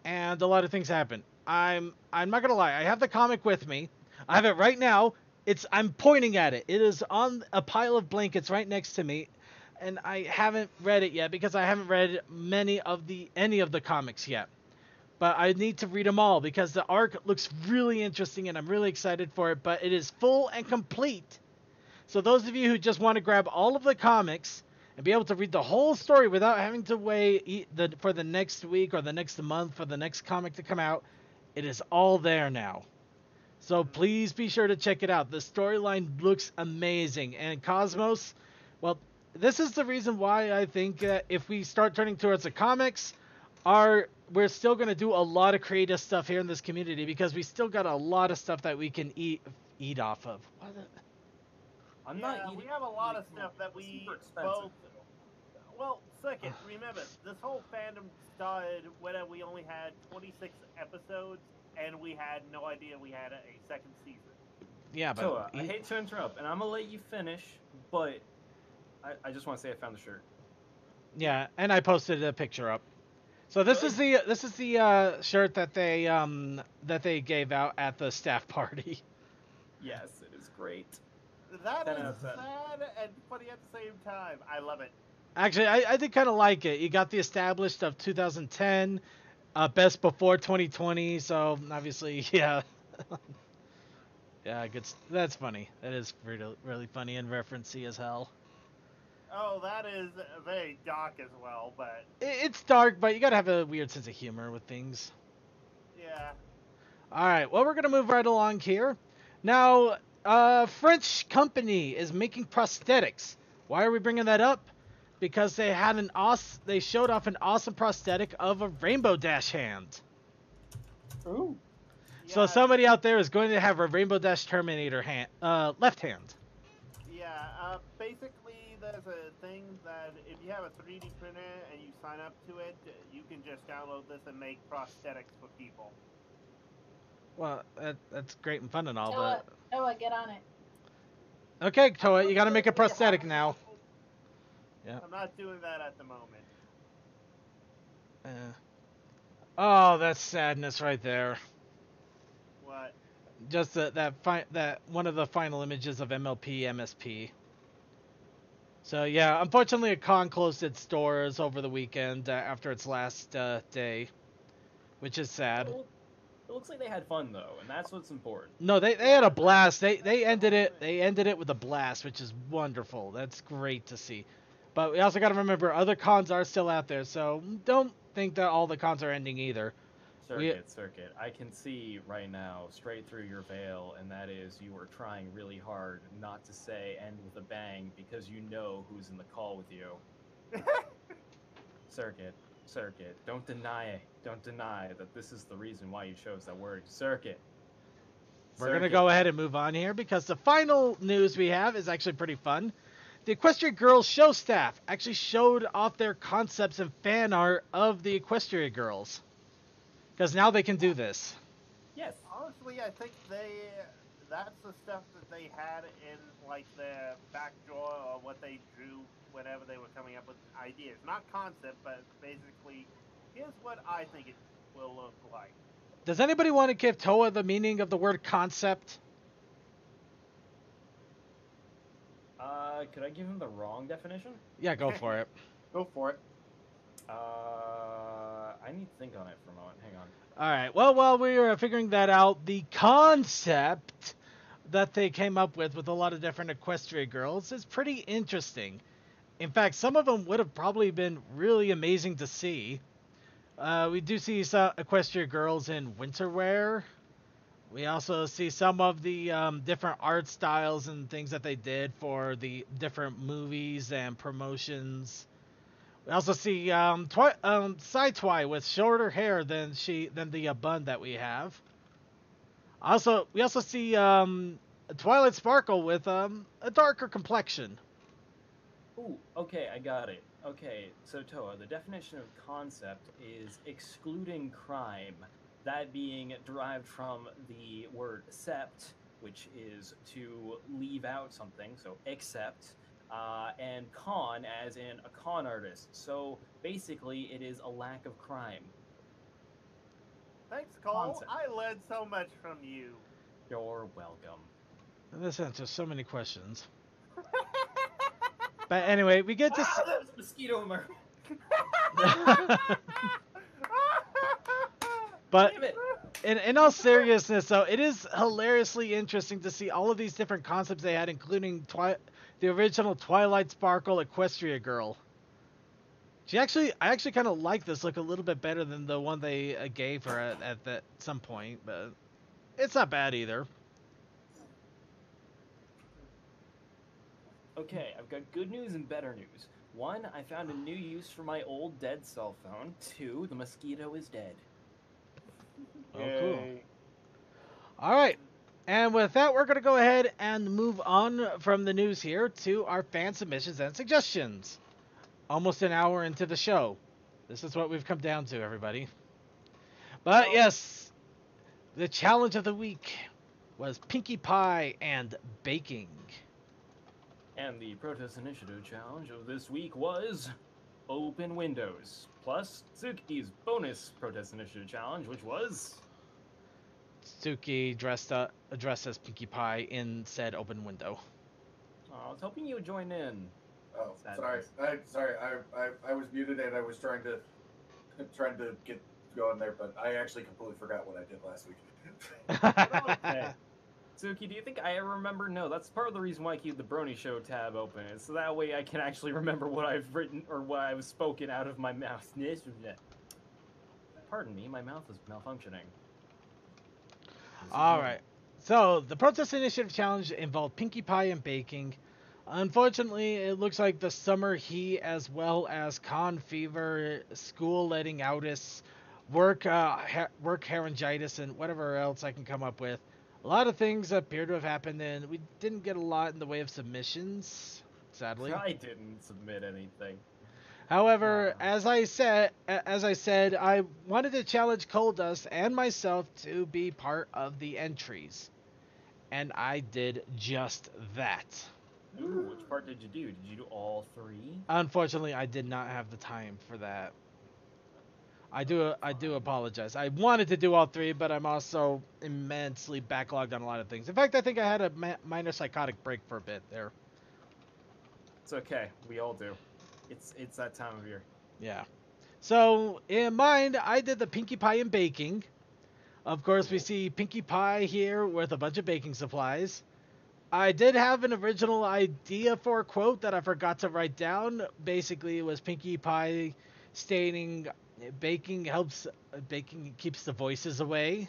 And a lot of things happen. I'm not going to lie. I have the comic with me. I have it right now. I'm pointing at it. It is on a pile of blankets right next to me. And I haven't read it yet because I haven't read any of the comics yet. But I need to read them all because the arc looks really interesting and I'm really excited for it. But it is full and complete. So those of you who just want to grab all of the comics and be able to read the whole story without having to wait for the next week or the next month for the next comic to come out, it is all there now. So please be sure to check it out. The storyline looks amazing. And Cosmos, well, this is the reason why I think if we start turning towards the comics, we're still going to do a lot of creative stuff here in this community because we still got a lot of stuff that we can eat off of. I'm not eating. We have a lot of stuff that we both. Well, second, remember, this whole fandom started when we only had 26 episodes, and we had no idea we had a second season. Yeah, but... So, I hate to interrupt, and I'm going to let you finish, but I just want to say I found the shirt. Yeah, and I posted a picture up. So this is the shirt that they gave out at the staff party. Yes, it is great. That is sad and funny at the same time. I love it. Actually, I did kind of like it. You got the established of 2010, best before 2020. So obviously, yeah, yeah, good. That's funny. That is really, really funny and referencey as hell. Oh, that is very dark as well, but It's dark, but you gotta have a weird sense of humor with things. yeah. All right, well, we're gonna move right along here. Now, French company is making prosthetics. Why are we bringing that up? Because they had they showed off an awesome prosthetic of a Rainbow Dash hand. Ooh. So somebody out there is going to have a Rainbow Dash Terminator hand, left hand. Yeah, basically there's a thing that if you have a 3D printer and you sign up to it, you can just download this and make prosthetics for people. Well, that's great and fun and all, Toa, get on it. Okay, Toa, you gotta make a prosthetic now. Yeah. I'm not doing that at the moment. Oh, that's sadness right there. What? Just that one of the final images of MLP MSP. So yeah, unfortunately, a con closed its doors over the weekend after its last day, which is sad. It looks like they had fun though, and that's what's important. No, they had a blast. They ended it with a blast, which is wonderful. That's great to see. But we also got to remember other cons are still out there, so don't think that all the cons are ending either. Circuit. I can see right now, straight through your veil, and that is you are trying really hard not to say "end with a bang" because you know who's in the call with you. Circuit. Don't deny that this is the reason why you chose that word. Circuit. We're going to go ahead and move on here because the final news we have is actually pretty fun. The Equestria Girls show staff actually showed off their concepts and fan art of the Equestria Girls. Because now they can do this. Yes. Honestly, I think that's the stuff that they had in like their back drawer or what they drew whenever they were coming up with ideas. Not concept, but basically, here's what I think it will look like. Does anybody want to give Toa the meaning of the word concept? Could I give him the wrong definition? Yeah, go for it. Go for it. I need to think on it for a moment. Hang on. All right. Well, while we were figuring that out, the concept that they came up with a lot of different Equestria girls is pretty interesting. In fact, some of them would have probably been really amazing to see. We do see some Equestria girls in winter wear. We also see some of the different art styles and things that they did for the different movies and promotions. We also see Sci-Twi with shorter hair than the bun that we have. We also see Twilight Sparkle with a darker complexion. Ooh, okay, I got it. Okay, so Toa, the definition of concept is excluding crime. That being derived from the word sept, which is to leave out something, so accept, and con as in a con artist. So basically, it is a lack of crime. Thanks, Cole. Concept. I learned so much from you. You're welcome. And this answers so many questions. But anyway, we get to. There's a mosquito in my. But Damn it. in all seriousness, though, it is hilariously interesting to see all of these different concepts they had, including the original Twilight Sparkle Equestria girl. I actually kind of like this look a little bit better than the one they gave her at some point, but it's not bad either. Okay, I've got good news and better news. One, I found a new use for my old dead cell phone. Two, the mosquito is dead. Oh, cool. All right. And with that, we're going to go ahead and move on from the news here to our fan submissions and suggestions. Almost an hour into the show. This is what we've come down to, everybody. But yes, the challenge of the week was Pinkie Pie and baking. And the Protest Initiative challenge of this week was Open Windows, plus Tsuki's bonus Protest Initiative challenge, which was Tsuki dressed as Pinkie Pie in said open window. I was hoping you would join in. Oh, Sadness. sorry. I was muted and I was trying to get going there, but I actually completely forgot what I did last week. Okay. Tsuki, do you think I ever remember? No, that's part of the reason why I keep the Brony Show tab open. Is so that way I can actually remember what I've written or what I've spoken out of my mouth. Pardon me, my mouth is malfunctioning. All right. So the Protest Initiative challenge involved Pinkie Pie and baking. Unfortunately, it looks like the summer heat, as well as con fever, school letting outus, work laryngitis, and whatever else I can come up with. A lot of things appear to have happened, and we didn't get a lot in the way of submissions, sadly. I didn't submit anything. However, as I said, I wanted to challenge Coldust and myself to be part of the entries, and I did just that. Ooh, which part did you do? Did you do all three? Unfortunately, I did not have the time for that. I do apologize. I wanted to do all three, but I'm also immensely backlogged on a lot of things. In fact, I think I had a minor psychotic break for a bit there. It's okay. We all do. It's that time of year. Yeah. So, in mind, I did the Pinkie Pie and baking. Of course, we see Pinkie Pie here with a bunch of baking supplies. I did have an original idea for a quote that I forgot to write down. Basically, it was Pinkie Pie stating, baking keeps the voices away.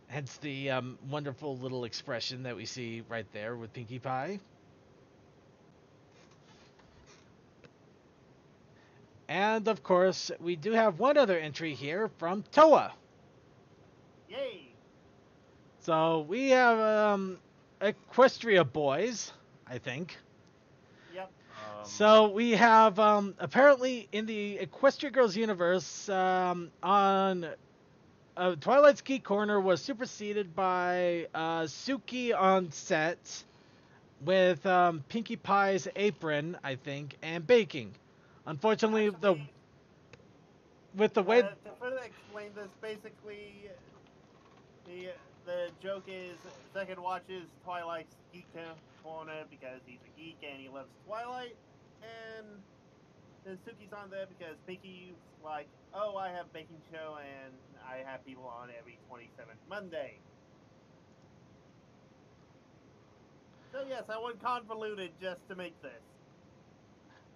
Hence the wonderful little expression that we see right there with Pinkie Pie. And of course, we do have one other entry here from Toa. Yay! So we have Equestria boys, I think. Yep. So we have apparently in the Equestria Girls universe, on Twilight's Key Corner was superseded by Suki on set with Pinkie Pie's apron, I think, and baking. Unfortunately, Actually, the way to further explain this, basically, the joke is Second watches Twilight's Geek Corner because he's a geek and he loves Twilight, and then Suki's on there because Pinky's like, oh, I have a baking show and I have people on every 27th Monday. So yes, I went convoluted just to make this.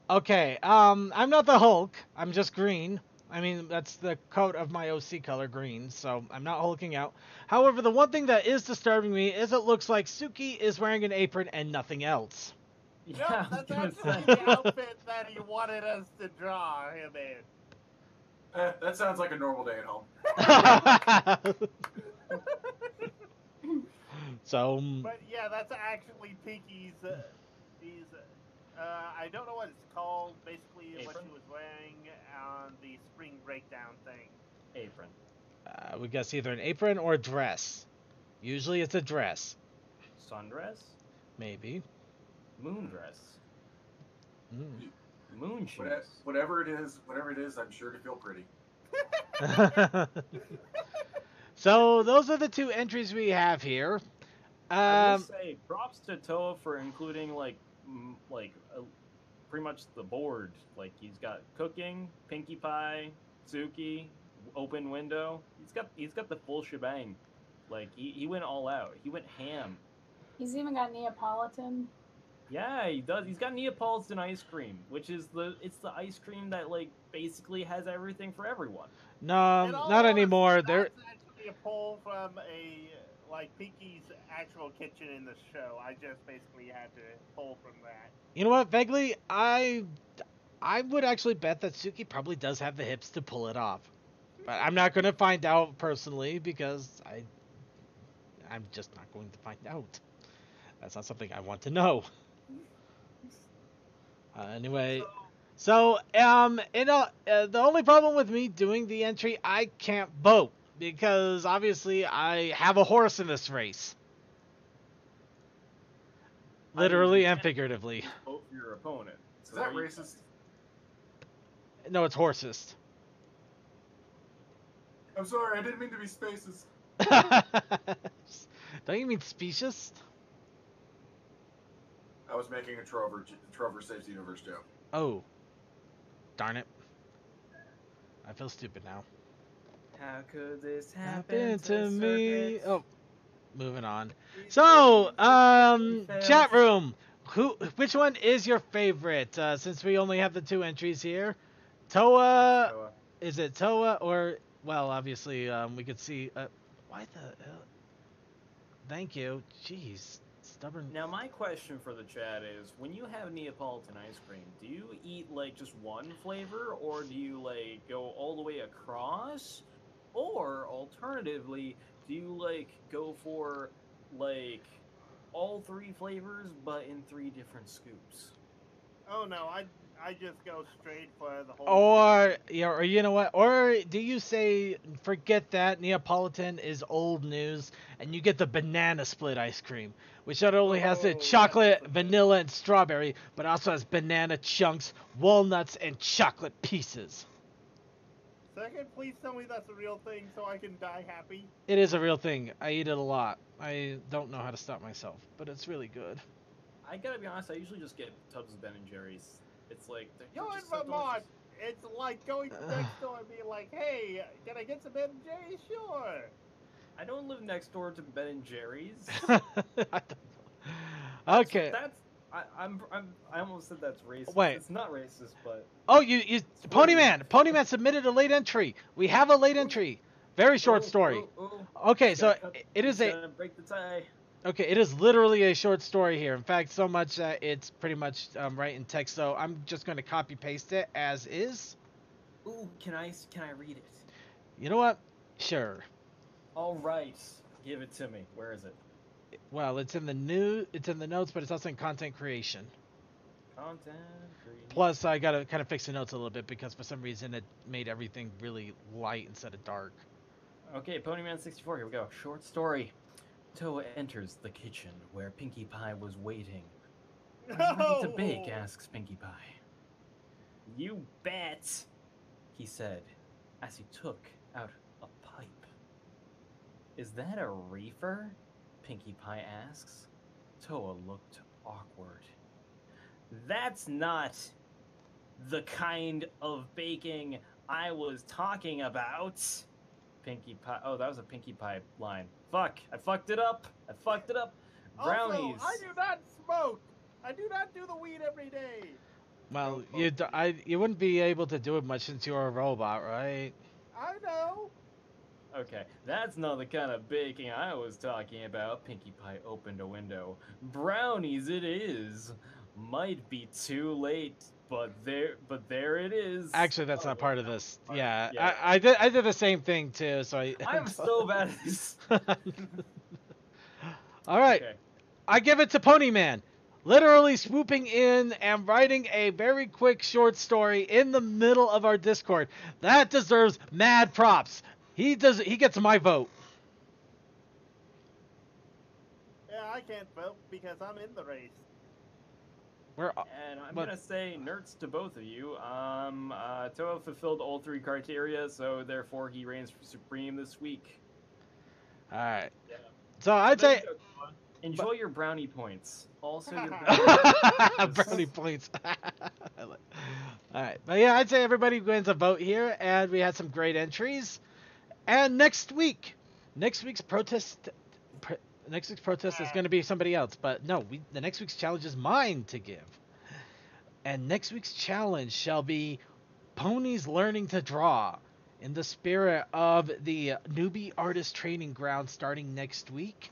Okay, I'm not the Hulk. I'm just green. I mean, that's the coat of my OC color, green, so I'm not hulking out. However, the one thing that is disturbing me is it looks like Suki is wearing an apron and nothing else. Yeah, Nope, I was that's gonna actually say. the outfit that he wanted us to draw him in. That sounds like a normal day at home. So, But yeah, that's actually Pinky's. I don't know what it's called. Basically, what Apron? she was wearing on the spring breakdown thing. Apron. we guess either an apron or a dress. Usually it's a dress. Sundress? Maybe. Moon dress. Mm. Moon shoes. Whatever it is, I'm sure to feel pretty. So, those are the two entries we have here. I will say props to Toa for including pretty much the board. Like he's got cooking, Pinkie Pie, Suki, open window. He's got the full shebang. Like he went all out. He went ham. He's even got Neapolitan. Yeah, he does. He's got Neapolitan ice cream, which is the ice cream that like basically has everything for everyone. No, In all not anymore. honesty, There, That's actually a pull from Pinky's actual kitchen in the show. I just basically had to pull from that. you know what, vaguely, I would actually bet that Suki probably does have the hips to pull it off, but I'm not going to find out personally because I'm just not going to find out. That's not something I want to know. Anyway, so the only problem with me doing the entry, I can't vote because obviously I have a horse in this race, literally and figuratively. Vote for your opponent. Is that racist? No, it's horsist. I'm sorry, I didn't mean to be spaces. Don't you mean specious? I was making a Trover Saves the Universe joke. Oh, darn it! I feel stupid now. How could this Happened to me. Oh, moving on. We- So, failed. chat room. Which one is your favorite? Since we only have the two entries here, Toa. Is it Toa or well, obviously, we could see. Why the hell? Thank you. Jeez, stubborn. Now my question for the chat is, when you have Neapolitan ice cream, do you eat like just one flavor, or do you like go all the way across, or alternatively, do you like go for like all three flavors but in 3 different scoops? Oh no, I just go straight for the whole. Or yeah, or you know what? Or do you say forget that Neapolitan is old news, and you get the banana split ice cream, which not only has the Oh, chocolate, that's okay. vanilla, and strawberry, but also has banana chunks, walnuts, and chocolate pieces. Second, please tell me that's a real thing so I can die happy. It is a real thing. I eat it a lot. I don't know how to stop myself, but it's really good. I gotta be honest, I usually just get tubs of Ben and Jerry's. It's like they're You're in just so Vermont. delicious. It's like going next door and being like, "Hey, can I get some Ben and Jerry's?" Sure. I don't live next door to Ben and Jerry's. I don't know. Okay. That's I almost said that's racist. Wait. It's not racist, but Oh, you Ponyman submitted a late entry. We have a late entry. Very short story. Okay, so it is a break the tie. okay. It is literally a short story here. In fact, so much that it's pretty much right in text. So I'm just going to copy paste it as is. Ooh, can I read it? You know what? Sure. All right, give it to me. Where is it? Well, it's in the notes, but it's also in content creation. Content creation. Plus, I gotta kind of fix the notes a little bit because for some reason it made everything really light instead of dark. Okay, Ponyman64, here we go. Short story. Toa enters the kitchen where Pinkie Pie was waiting. "Are you ready to bake?" asks Pinkie Pie. "You bet," he said, as he took out a pipe. "Is that a reefer?" Pinkie Pie asks. Toa looked awkward. "That's not the kind of baking I was talking about." Pinkie Pie. Oh, that was a Pinkie Pie line. Fuck! I fucked it up. Brownies. Also, I do not smoke. I do not do the weed every day. Well, Go you wouldn't be able to do it much since you're a robot, right? I know. Okay, that's not the kind of baking I was talking about. Pinkie Pie opened a window. Brownies it is. Might be too late, but there it is. Actually, that's Oh, not part of this. Yeah, yeah. I did the same thing too. So I'm so bad at this. All right, Okay. I give it to Ponyman, literally swooping in and writing a very quick short story in the middle of our Discord. That deserves mad props. He gets my vote. Yeah, I can't vote because I'm in the race. And I'm gonna say nerds to both of you. Toa fulfilled all 3 criteria, so therefore he reigns supreme this week. All right. Yeah. So I'd say enjoy your brownie points. Also your brownie points. All right, but yeah, I'd say everybody wins a vote here, and we had some great entries. And next week's protest is going to be somebody else. But no, the next week's challenge is mine to give. And next week's challenge shall be Ponies Learning to Draw, in the spirit of the newbie artist training ground starting next week.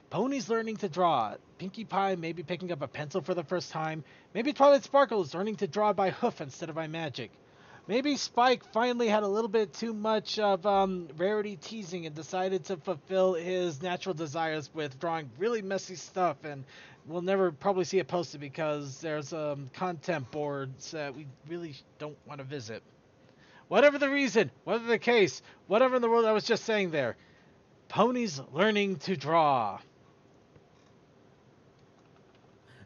Ponies learning to draw. Pinkie Pie maybe picking up a pencil for the first time. Maybe Twilight Sparkle is learning to draw by hoof instead of by magic. Maybe Spike finally had a little bit too much of Rarity teasing and decided to fulfill his natural desires with drawing really messy stuff, and we'll never probably see it posted because there's content boards that we really don't want to visit. Whatever the reason, whatever the case, whatever in the world I was just saying there, Ponies learning to draw.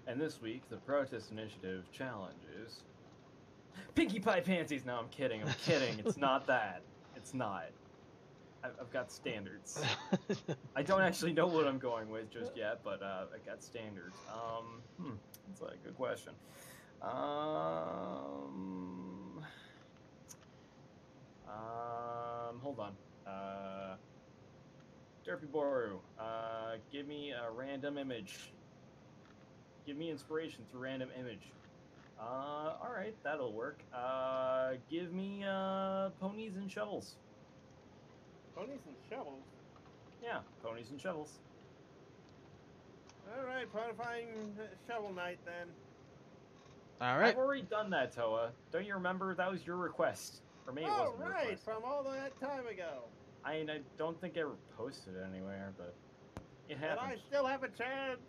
And this week, the Protest Initiative challenge is Pinkie Pie Panties. No, I'm kidding. It's not that. It's not. I've got standards. I don't actually know what I'm going with just yet, but I got standards. That's a good question. Hold on. Derpy Boru, give me a random image. Give me inspiration through random image. Alright, that'll work. Give me, ponies and shovels. Ponies and shovels? Yeah, ponies and shovels. Alright, planifying shovel night then. Alright. I've already done that, Toa. Don't you remember? That was your request. For me, it wasn't a request. From all that time ago. I don't think I ever posted it anywhere, but it happened. And I still have a chance.